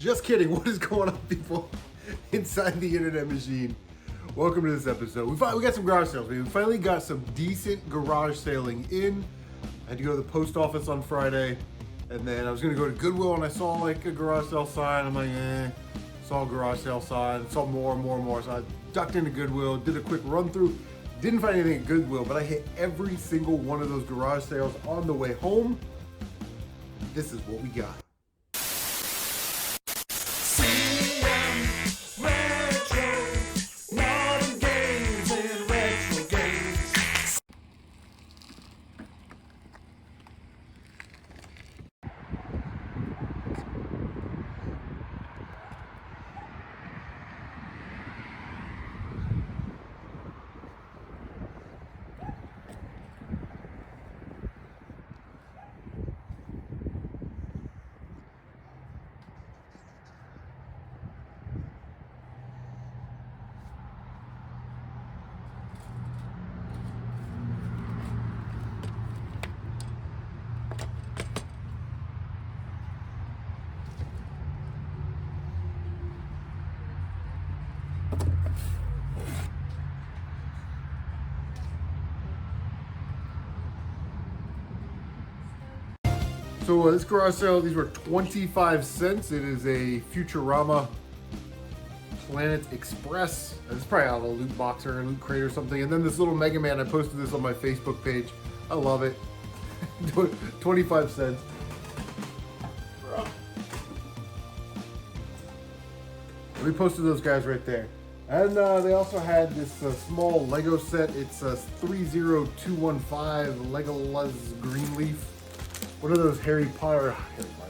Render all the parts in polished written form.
Just kidding. What is going on, people? Inside the internet machine. Welcome to this episode. We got some garage sales. We finally got some decent garage sailing in. I had to go to the post office on Friday, and then I was gonna go to Goodwill, and I saw like a garage sale sign. I'm like, saw a garage sale sign, saw more and more and more. So I ducked into Goodwill, did a quick run through. Didn't find anything at Goodwill, but I hit every single one of those garage sales on the way home. This is what we got. So this garage sale, these were 25 cents. It is a Futurama Planet Express. It's probably out of a loot box or a loot crate or something. And then this little Mega Man, I posted this on my Facebook page. I love it. 25 cents. We posted those guys right there. And they also had this small Lego set. It's a 30215 Legolas Greenleaf. One of those Harry Potter,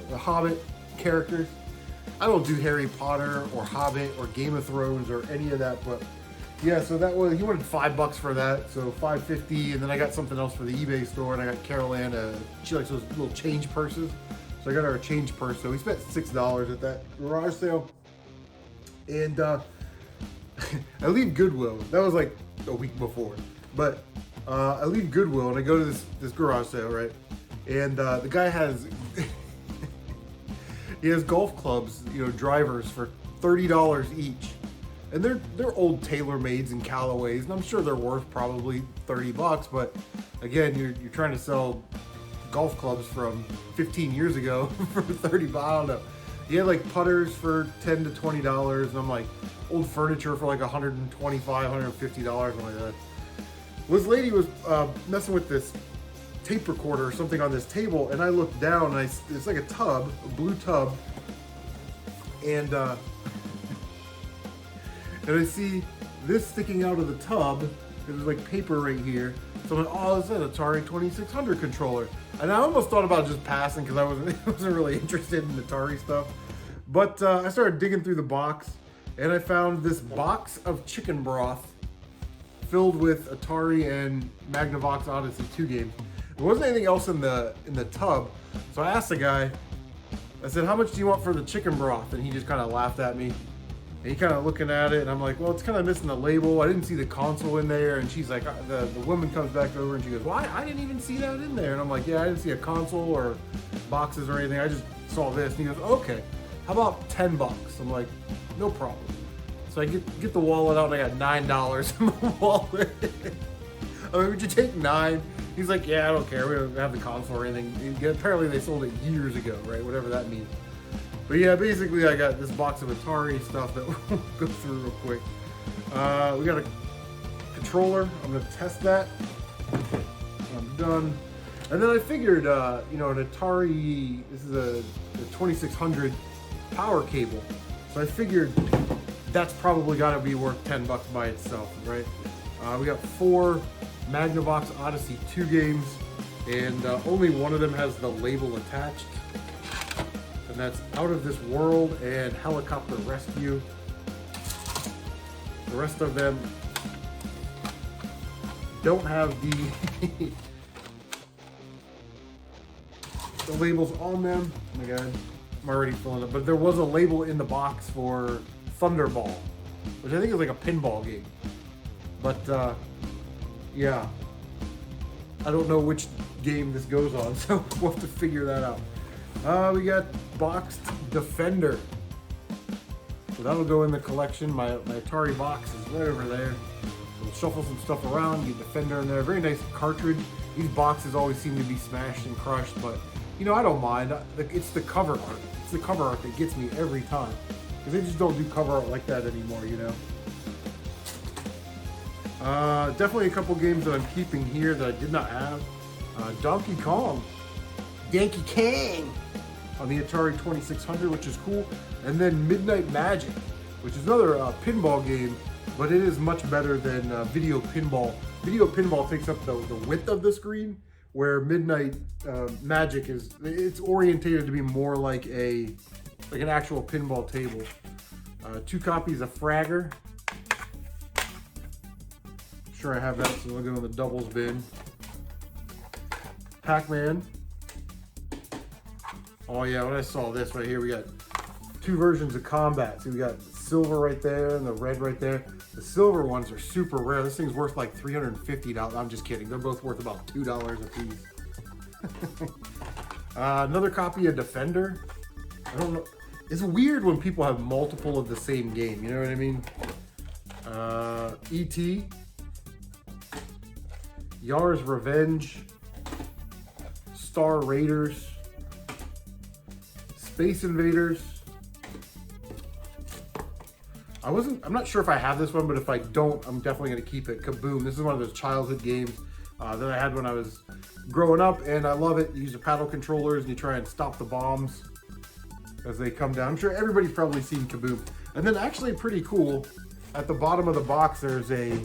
the Hobbit characters. I don't do Harry Potter or Hobbit or Game of Thrones or any of that, but yeah, so that was, he wanted $5 for that, so $5.50, and then I got something else for the eBay store, and I got Carol Ann, she likes those little change purses, so I got her a change purse, so we spent $6 at that garage sale, and I leave Goodwill, that was like a week before, but I leave Goodwill, and I go to this garage sale, right? And the guy has, he has golf clubs, drivers for $30 each. And they're old TaylorMades and Callaways, and I'm sure they're worth probably $30, but again, you're trying to sell golf clubs from 15 years ago for $30, I don't know. He had like putters for $10 to $20, and I'm like, old furniture for like $125, $150, I'm like that. Well, this lady was messing with this tape recorder or something on this table, and I looked down, and it's like a tub, a blue tub, and I see this sticking out of the tub. There's like paper right here, so I'm like, oh, it's an Atari 2600 controller, and I almost thought about just passing because I wasn't really interested in Atari stuff, but I started digging through the box, and I found this box of chicken broth filled with Atari and Magnavox Odyssey 2 games. There wasn't anything else in the tub, so I asked the guy, I said, how much do you want for the chicken broth? And he just kind of laughed at me. And he kind of looking at it, and I'm like, well, it's kind of missing the label. I didn't see the console in there. And she's like, the woman comes back over and she goes, well, I didn't even see that in there. And I'm like, yeah, I didn't see a console or boxes or anything. I just saw this. And he goes, okay, how about $10? I'm like, no problem. So I get the wallet out, and I got $9 in my wallet. I mean, would you take 9? He's like, yeah, I don't care. We don't have the console or anything. Apparently they sold it years ago, right? Whatever that means. But yeah, basically I got this box of Atari stuff that we'll go through real quick. We got a controller. I'm going to test that. I'm done. And then I figured, an Atari, this is a 2600 power cable. So I figured that's probably got to be worth $10 by itself, right? We got 4 Magnavox Odyssey 2 games, and only one of them has the label attached, and that's Out of This World and Helicopter Rescue. The rest of them don't have the the labels on them. Oh my god, I'm already filling it, but there was a label in the box for Thunderball, which I think is like a pinball game, but yeah, I don't know which game this goes on, so we'll have to figure that out. We got Boxed Defender. So that'll go in the collection. My Atari box is right over there. We'll shuffle some stuff around, get Defender in there. Very nice cartridge. These boxes always seem to be smashed and crushed, but you know, I don't mind. It's the cover art. It's the cover art that gets me every time. Because they just don't do cover art like that anymore, you know. Definitely a couple games that I'm keeping here that I did not have. Donkey Kong on the Atari 2600, which is cool. And then Midnight Magic, which is another pinball game, but it is much better than video pinball. Video pinball takes up the width of the screen, where Midnight Magic it's orientated to be more like an actual pinball table. 2 copies of Fragger. Sure, I have that, so we'll go in the doubles bin. Pac-Man. Oh yeah, when I saw this right here, we got 2 versions of Combat. So we got silver right there and the red right there. The silver ones are super rare. This thing's worth like $350. I'm just kidding. They're both worth about $2 a piece. Another copy of Defender. I don't know. It's weird when people have multiple of the same game. You know what I mean? E.T. Yar's Revenge. Star Raiders. Space Invaders. I'm not sure if I have this one, but if I don't, I'm definitely going to keep it. Kaboom. This is one of those childhood games that I had when I was growing up, and I love it. You use the paddle controllers and you try and stop the bombs as they come down. I'm sure everybody's probably seen Kaboom. And then actually pretty cool, at the bottom of the box, there's a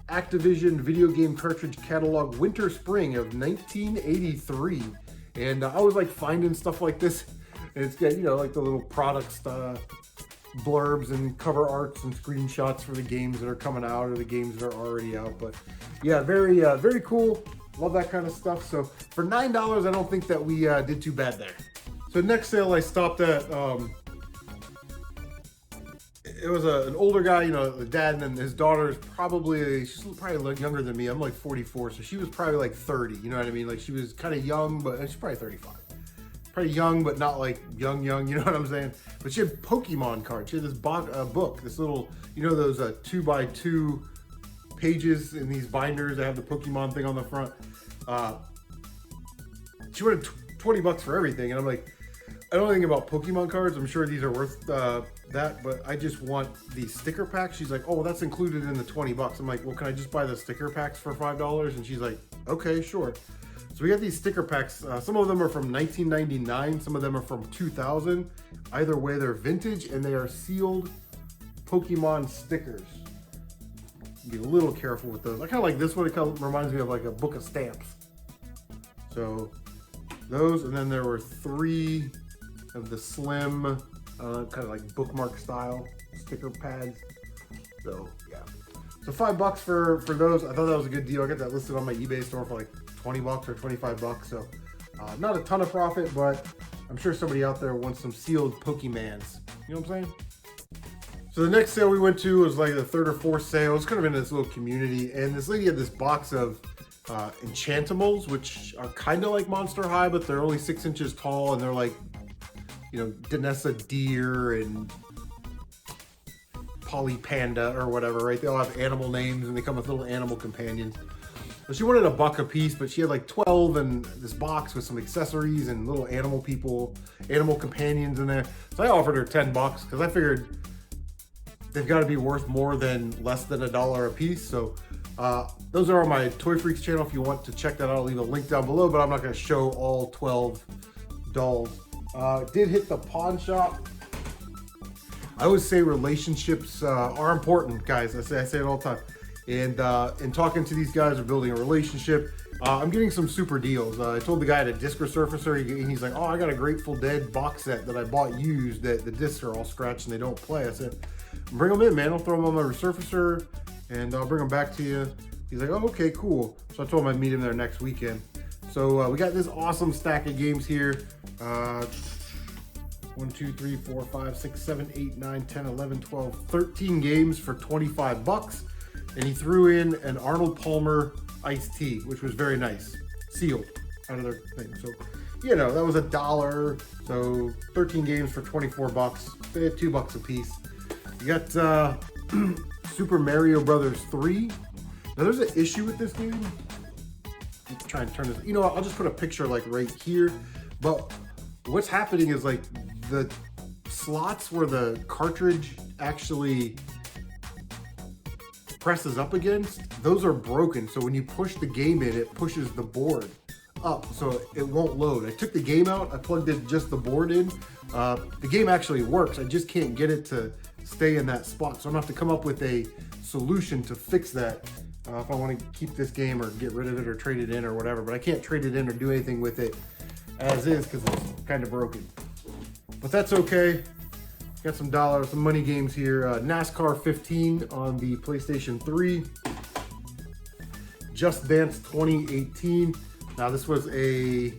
Activision video game cartridge catalog Winter Spring of 1983. And I was like finding stuff like this. And it's got, you know, like the little product blurbs and cover arts and screenshots for the games that are coming out or the games that are already out. But yeah, very cool. Love that kind of stuff. So for $9, I don't think that we did too bad there. So next sale I stopped at, it was an older guy, you know, the dad, and then his daughter is she's probably younger than me. I'm like 44, so she was probably like 30, you know what I mean? Like she was kind of young, but she's probably 35. Pretty young, but not like young, you know what I'm saying? But she had Pokemon cards. She had this book, this little, you know, those 2x2 pages in these binders that have the Pokemon thing on the front. She wanted $20 for everything, and I'm like, I don't know anything about Pokemon cards. I'm sure these are worth that, but I just want the sticker packs. She's like, oh, well, that's included in the $20. I'm like, well, can I just buy the sticker packs for $5? And she's like, okay, sure. So we got these sticker packs. Some of them are from 1999. Some of them are from 2000. Either way, they're vintage and they are sealed Pokemon stickers. Be a little careful with those. I kind of like this one. It kind of reminds me of like a book of stamps. So those, and then there were 3 of the slim, kind of like bookmark style sticker pads. So yeah. So $5 for those. I thought that was a good deal. I got that listed on my eBay store for like $20 or $25. So not a ton of profit, but I'm sure somebody out there wants some sealed Pokemans. You know what I'm saying? So the next sale we went to was like the 3rd or 4th sale. It was kind of in this little community, and this lady had this box of Enchantimals, which are kind of like Monster High, but they're only 6 inches tall, and they're like, you know, Danessa Deer and Polly Panda or whatever, right? They all have animal names, and they come with little animal companions. So she wanted $1 a piece, but she had like 12 in this box with some accessories and little animal companions in there. So I offered her $10 because I figured they've got to be worth more than less than $1 a piece. So those are on my Toy Freaks channel. If you want to check that out, I'll leave a link down below, but I'm not going to show all 12 dolls. Did hit the pawn shop. I always say relationships are important, guys. I say it all the time. And in talking to these guys or building a relationship, I'm getting some super deals. I told the guy at a disc resurfacer, he's like, oh, I got a Grateful Dead box set that I bought used that the discs are all scratched and they don't play. I said, bring them in, man. I'll throw them on my resurfacer and I'll bring them back to you. He's like, oh, okay, cool. So I told him I'd meet him there next weekend. So we got this awesome stack of games here. 1, 2, 3, 4, 5, 6, 7, 8, 9, 10, 11, 12, 13 games for $25. And he threw in an Arnold Palmer iced tea, which was very nice. Sealed out of their thing. So, you know, that was $1. So 13 games for $24. They had $2 a piece. You got Super Mario Brothers 3. Now there's an issue with this game. Let's try and turn this. You know what? I'll just put a picture like right here. But what's happening is like the slots where the cartridge actually presses up against, those are broken. So when you push the game in, it pushes the board up, so it won't load. I took the game out, I plugged in just the board in. The game actually works, I just can't get it to stay in that spot. So I'm gonna have to come up with a solution to fix that if I want to keep this game or get rid of it or trade it in or whatever. But I can't trade it in or do anything with it as is because it's kind of broken. But that's okay. Got some dollars, some money games here. NASCAR 15 on the PlayStation 3. Just Dance 2018. Now this was a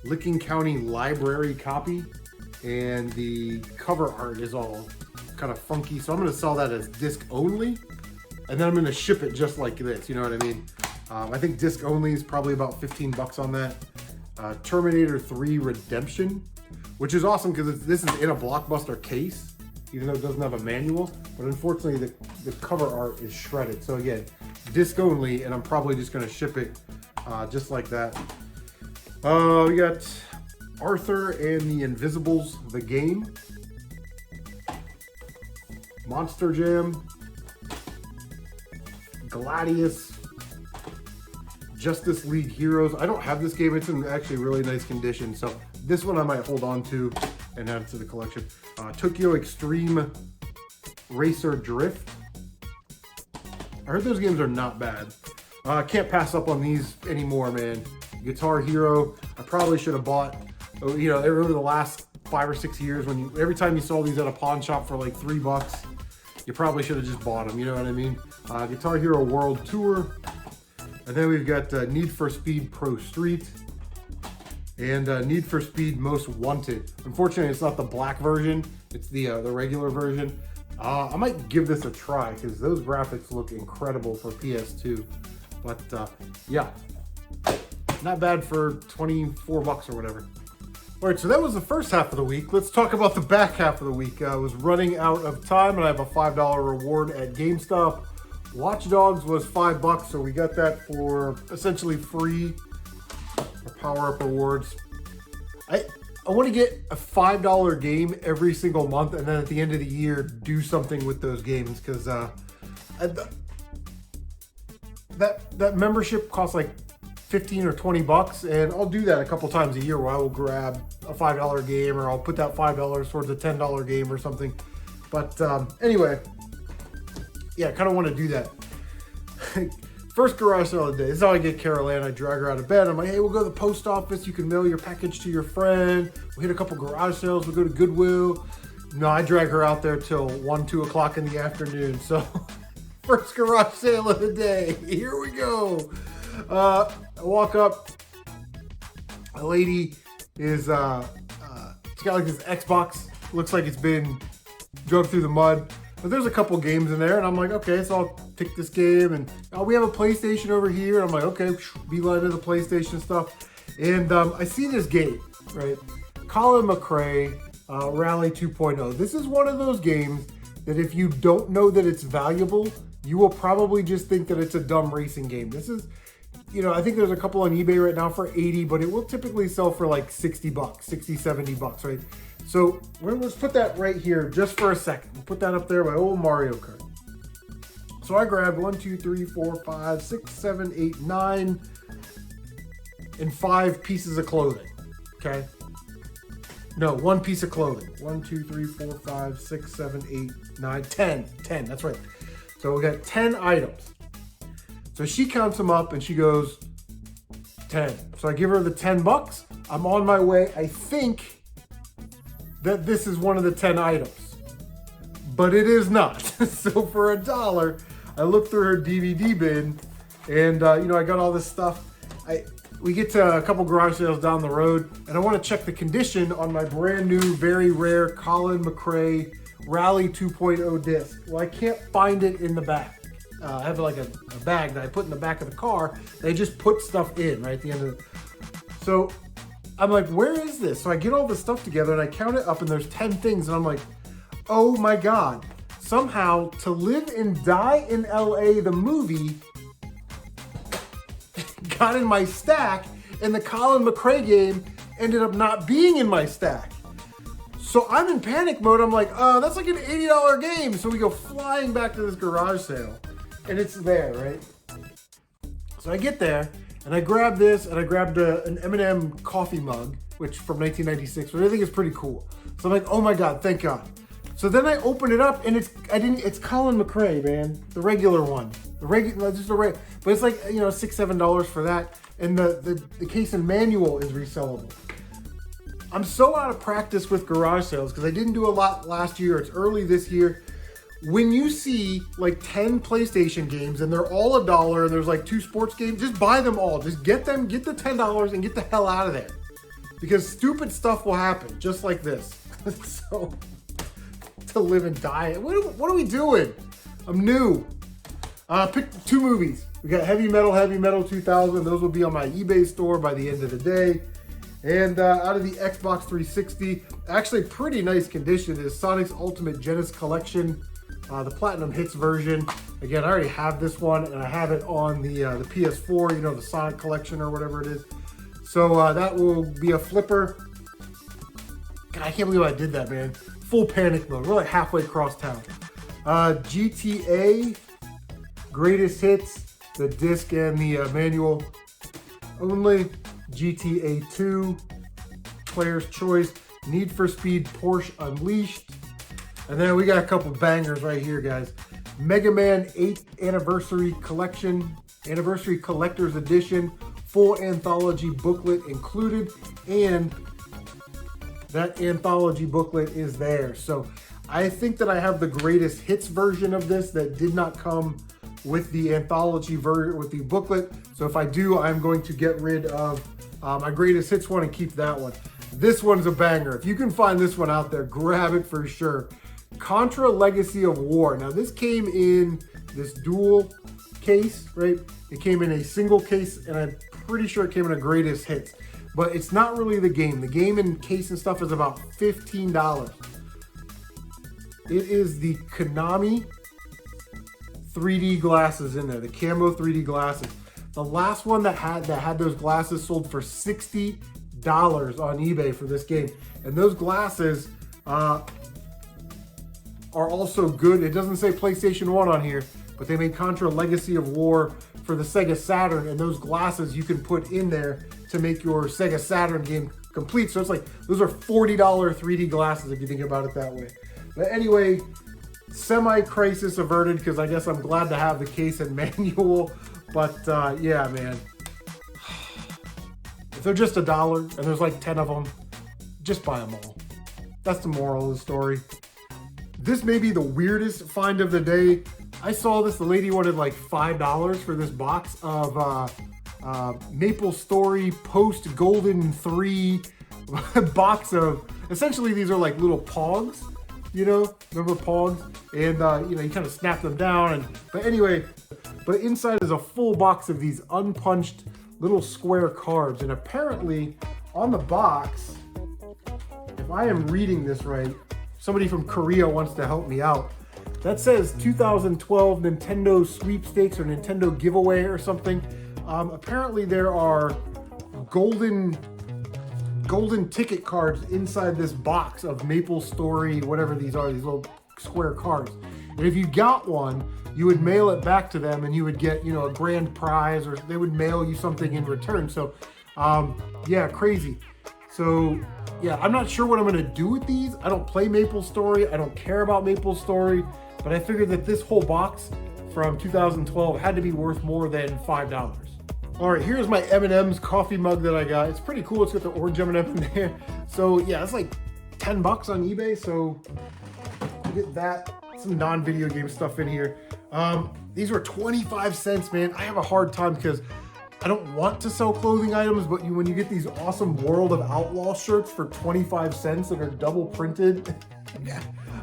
Licking County Library copy, and the cover art is all kind of funky. So I'm gonna sell that as disc only, and then I'm gonna ship it just like this, you know what I mean? I think disc only is probably about 15 bucks on that. Terminator 3 Redemption, which is awesome because this is in a Blockbuster case, even though it doesn't have a manual. But unfortunately, the cover art is shredded. So again, disc only, and I'm probably just gonna ship it just like that. We got Arthur and the Invisibles, the game. Monster Jam. Gladius. Justice League Heroes. I don't have this game. It's in actually really nice condition. So this one I might hold on to and add it to the collection. Tokyo Extreme Racer Drift. I heard those games are not bad. I can't pass up on these anymore, man. Guitar Hero. I probably should have bought, you know, over the last 5 or 6 years, when every time you saw these at a pawn shop for like $3, you probably should have just bought them. You know what I mean? Guitar Hero World Tour. And then we've got Need for Speed Pro Street and Need for Speed Most Wanted. Unfortunately, it's not the black version. It's the regular version. I might give this a try because those graphics look incredible for PS2. But yeah, not bad for 24 bucks or whatever. All right, so that was the first half of the week. Let's talk about the back half of the week. I was running out of time and I have a $5 reward at GameStop. Watch Dogs was $5, so we got that for essentially free, or power-up rewards. I want to get a $5 game every single month, and then at the end of the year, do something with those games, because that membership costs like 15 or 20 bucks, and I'll do that a couple times a year where I will grab a $5 game, or I'll put that $5 towards a $10 game or something. But anyway, yeah, I kind of want to do that. First garage sale of the day. This is how I get Carol Ann. I drag her out of bed. I'm like, hey, we'll go to the post office. You can mail your package to your friend. We'll hit a couple garage sales. We'll go to Goodwill. No, I drag her out there till 1, 2 o'clock in the afternoon. So first garage sale of the day. Here we go. I walk up. A lady is, she's got like this Xbox. Looks like it's been drug through the mud. But there's a couple games in there, and I'm like, okay, so I'll pick this game. And we have a PlayStation over here. And I'm like, okay, beeline to the PlayStation stuff. And I see this game, right? Colin McRae, Rally 2.0. This is one of those games that if you don't know that it's valuable, you will probably just think that it's a dumb racing game. This is, you know, I think there's a couple on eBay right now for 80, but it will typically sell for like 60 bucks, 60, 70 bucks, right? So let's put that right here just for a second. We'll put that up there, my old Mario Kart. So I grabbed 1, 2, 3, 4, 5, 6, 7, 8, 9, and 5 pieces of clothing, okay? No, 1 piece of clothing. 1, 2, 3, 4, 5, 6, 7, 8, 9, 10. 10, that's right. So we got 10 items. So she counts them up and she goes, 10. So I give her the 10 bucks. I'm on my way. I think that this is one of the 10 items, but it is not. So for $1, I looked through her DVD bin, and you know, I got all this stuff. We get to a couple garage sales down the road, and I want to check the condition on my brand new, very rare Colin McRae Rally 2.0 disc. Well, I can't find it in the back. I have like a bag that I put in the back of the car. They just put stuff in right at the end of it. So I'm like, where is this? So I get all this stuff together and I count it up, and there's 10 things, and I'm like, Oh my God. Somehow, To Live and Die in LA, the movie, got in my stack, and the Colin McRae game ended up not being in my stack. So I'm in panic mode. I'm like, that's like an $80 game. So we go flying back to this garage sale, and it's there, right? So I get there, and I grab this, and I grabbed an M&M coffee mug, which from 1996, which I think is pretty cool. So I'm like, oh my God, thank God. So then I open it up, and it's Colin McRae, man, the regular one, but it's like, $6, $7 for that, and the case and manual is resellable. I'm so out of practice with garage sales because I didn't do a lot last year. It's early this year. When you see like 10 PlayStation games and they're all $1 and there's like 2 sports games, just buy them all. Just get them, get the $10 and get the hell out of there. Because stupid stuff will happen, just like this. So, To Live and Die. What are we doing? I'm new. Pick 2 movies. We got Heavy Metal 2000. Those will be on my eBay store by the end of the day. And out of the Xbox 360, actually pretty nice condition, is Sonic's Ultimate Genesis Collection, the Platinum Hits version. Again, I already have this one, and I have it on the PS4, the Sonic Collection or whatever it is. So that will be a flipper. God, I can't believe I did that, man. Full panic mode. We're like halfway across town. GTA, Greatest Hits, the disc and the manual only. GTA 2, Player's Choice, Need for Speed Porsche Unleashed. And then we got a couple bangers right here, guys. Mega Man 8 Anniversary Collection, Anniversary Collector's Edition, full anthology booklet included, and that anthology booklet is there. So I think that I have the Greatest Hits version of this that did not come with the anthology version, with the booklet. So if I do, I'm going to get rid of my Greatest Hits one and keep that one. This one's a banger. If you can find this one out there, grab it for sure. Contra Legacy of War. Now this came in this dual case, right? It came in a single case, and I'm pretty sure it came in a Greatest Hits. But it's not really the game. The game and case and stuff is about $15. It is the Konami 3D glasses in there, the camo 3D glasses. The last one that had those glasses sold for $60 on eBay for this game. And those glasses are also good. It doesn't say PlayStation 1 on here, but they made Contra Legacy of War for the Sega Saturn, and those glasses you can put in there to make your Sega Saturn game complete. So it's like, those are $40 3D glasses if you think about it that way. But anyway, semi-crisis averted, because I guess I'm glad to have the case and manual. But yeah, man, if they're just $1 and there's like 10 of them, just buy them all. That's the moral of the story. This may be the weirdest find of the day. I saw this, the lady wanted like $5 for this box of Maple Story Post Golden 3 box of, essentially these are like little Pogs, remember Pogs? And you kind of snap them down, but anyway, but inside is a full box of these unpunched little square cards. And apparently on the box, if I am reading this right, somebody from Korea wants to help me out. That says 2012 Nintendo sweepstakes or Nintendo giveaway or something. Apparently there are golden ticket cards inside this box of Maple Story, whatever these are, these little square cards. And if you got one, you would mail it back to them and you would get, a grand prize, or they would mail you something in return. So, yeah, crazy. So, yeah, I'm not sure what I'm going to do with these. I don't play Maple Story. I don't care about Maple Story. But I figured that this whole box from 2012 had to be worth more than $5. All right, here's my M&M's coffee mug that I got. It's pretty cool. It's got the orange M&M in there. So, yeah, it's like $10 on eBay. So, get that. Some non-video game stuff in here. These were 25 cents, man. I have a hard time because I don't want to sell clothing items, but when you get these awesome World of Outlaw shirts for 25 cents that are double printed,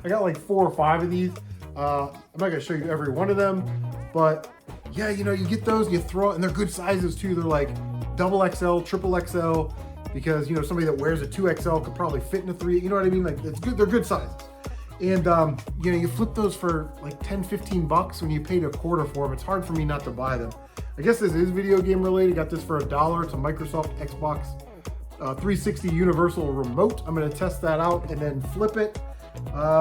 I got like 4 or 5 of these. I'm not gonna show you every one of them, but yeah, you get those, you throw it, and they're good sizes too. They're like double XL, triple XL, because somebody that wears a 2XL could probably fit in a 3. You know what I mean? Like, it's good. They're good sizes. And you know, you flip those for like 10, 15 bucks when you paid a quarter for them. It's hard for me not to buy them. I guess this is video game related. Got this for $1. It's a Microsoft Xbox 360 Universal Remote. I'm gonna test that out and then flip it.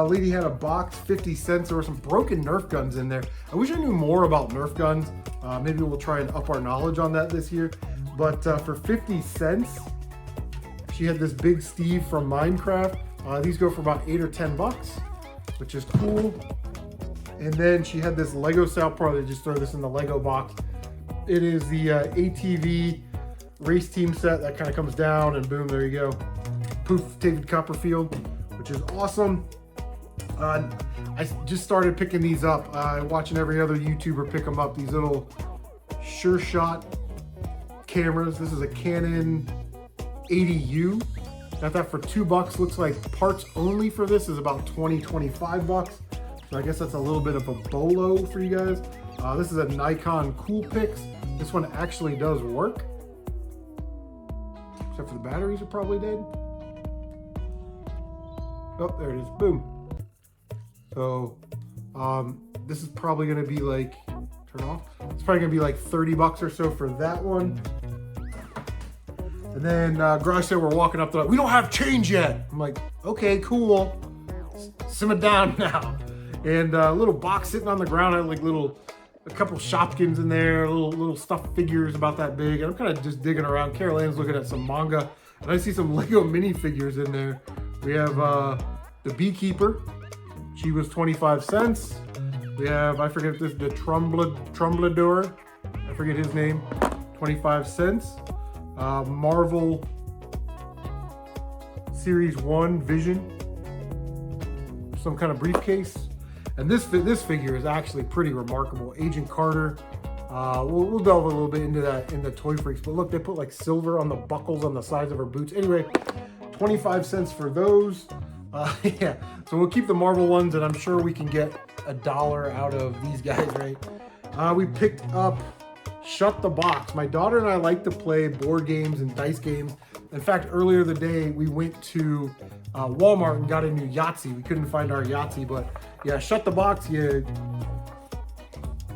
Lady had a box, 50 cents. There were some broken Nerf guns in there. I wish I knew more about Nerf guns. Maybe we'll try and up our knowledge on that this year. But for 50 cents, she had this big Steve from Minecraft. These go for about 8 or 10 bucks, which is cool. And then she had this Lego set. I'll probably just throw this in the Lego box. It is the ATV race team set that kind of comes down, and boom, there you go. Poof, David Copperfield, which is awesome. I just started picking these up. Watching every other YouTuber pick them up. These little Sure Shot cameras. This is a Canon 80U. Got that for $2. Looks like parts only for this is about 20, 25 bucks. So I guess that's a little bit of a bolo for you guys. This is a Nikon Coolpix. This one actually does work. Except for the batteries are probably dead. Oh, there it is, boom. So this is probably gonna be like, turn off. It's probably gonna be like 30 bucks or so for that one. And then garage sale, we're walking up to, we don't have change yet. I'm like, okay, cool. Simmer down now. And a little box sitting on the ground. I had like a couple Shopkins in there, little stuffed figures about that big. And I'm kind of just digging around. Carol Ann's looking at some manga. And I see some Lego minifigures in there. We have the Beekeeper. She was 25 cents. We have, I forget this, the Trumblador. I forget his name, 25 cents. Marvel Series 1 Vision, some kind of briefcase. And this figure is actually pretty remarkable. Agent Carter. We'll delve a little bit into that in the Toy Freaks, but look, they put like silver on the buckles on the sides of her boots. Anyway, 25 cents for those. Yeah, so we'll keep the Marvel ones, and I'm sure we can get $1 out of these guys, right? We picked up Shut the Box. My daughter and I like to play board games and dice games. In fact, earlier today, we went to Walmart and got a new Yahtzee. We couldn't find our Yahtzee, but yeah, Shut the Box, you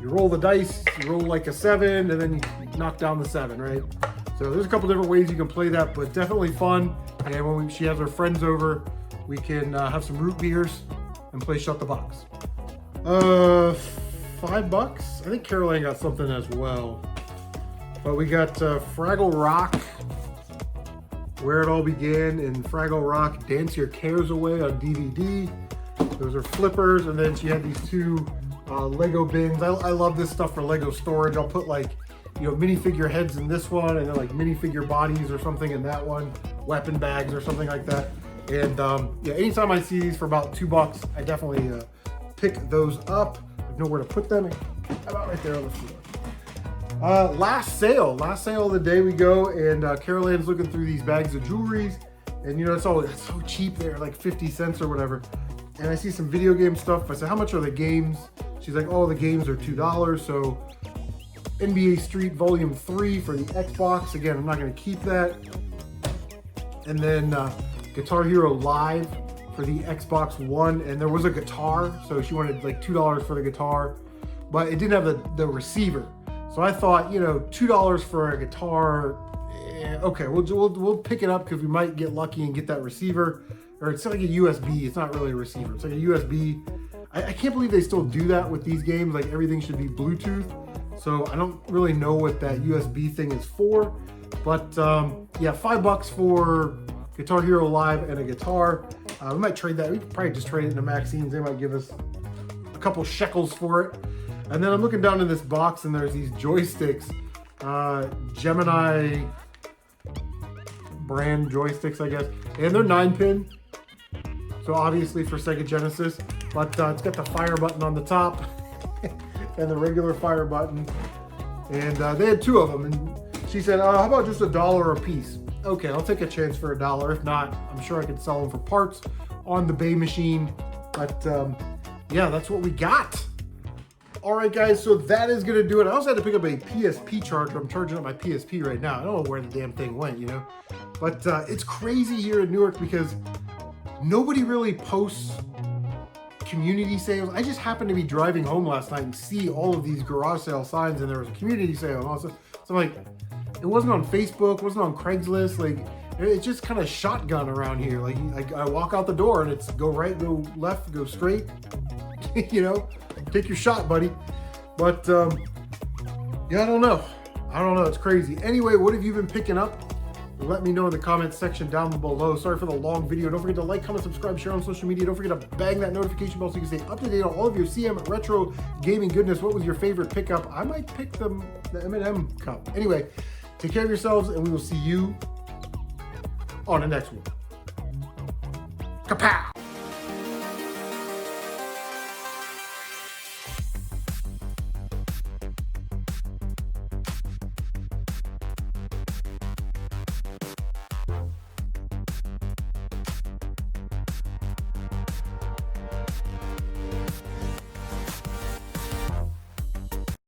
roll the dice, you roll like a 7, and then you knock down the 7, right? So there's a couple different ways you can play that, but definitely fun. And when she has her friends over, we can have some root beers and play Shut the Box. $5. I think Carol Ann got something as well. But we got Fraggle Rock, Where It All Began, and Fraggle Rock, Dance Your Cares Away on DVD. Those are flippers. And then she had these two Lego bins. I love this stuff for Lego storage. I'll put like, you know, minifigure heads in this one, and then like minifigure bodies or something in that one, weapon bags or something like that. And yeah, anytime I see these for about $2, I definitely pick those up. I know where to put them. About right there on the floor. Last sale of the day we go, and Carol Ann's looking through these bags of jewelries, and you know, it's so cheap. They're like 50 cents or whatever. And I see some video game stuff. I said, how much are the games? She's like, oh, the games are $2. So NBA Street Volume 3 for the Xbox. Again, I'm not gonna keep that. And then Guitar Hero Live for the Xbox One, and there was a guitar, so she wanted like $2 for the guitar, but it didn't have the receiver. So I thought, you know, $2 for a guitar, okay, we'll pick it up because we might get lucky and get that receiver. Or it's like a USB. It's not really a receiver. It's like a USB. I can't believe they still do that with these games. Like everything should be Bluetooth. So I don't really know what that USB thing is for. But yeah, $5 for Guitar Hero Live and a guitar. We might trade that. We could probably just trade it into Maxine's. They might give us a couple shekels for it. And then I'm looking down in this box, and there's these joysticks. Gemini brand joysticks, I guess. And they're 9-pin. So obviously for Sega Genesis. But it's got the fire button on the top and the regular fire button. And they had 2 of them. And she said, how about just $1 a piece? Okay, I'll take a chance for $1. If not, I'm sure I could sell them for parts on the Bay Machine. But yeah, that's what we got. All right, guys, so that is gonna do it. I also had to pick up a PSP charger. I'm charging up my PSP right now. I don't know where the damn thing went, you know? But it's crazy here in Newark because nobody really posts community sales. I just happened to be driving home last night and see all of these garage sale signs, and there was a community sale and all that. So I'm like, it wasn't on Facebook, wasn't on Craigslist. Like, it's just kind of shotgun around here. Like I walk out the door and it's go right, go left, go straight. You know, take your shot, buddy. But yeah, I don't know. It's crazy. Anyway, what have you been picking up? Let me know in the comments section down below. Sorry for the long video. Don't forget to like, comment, subscribe, share on social media. Don't forget to bang that notification bell so you can stay up to date on all of your CM retro gaming goodness. What was your favorite pickup? I might pick the M&M cup. Anyway, take care of yourselves, and we will see you on the next one. Kapow!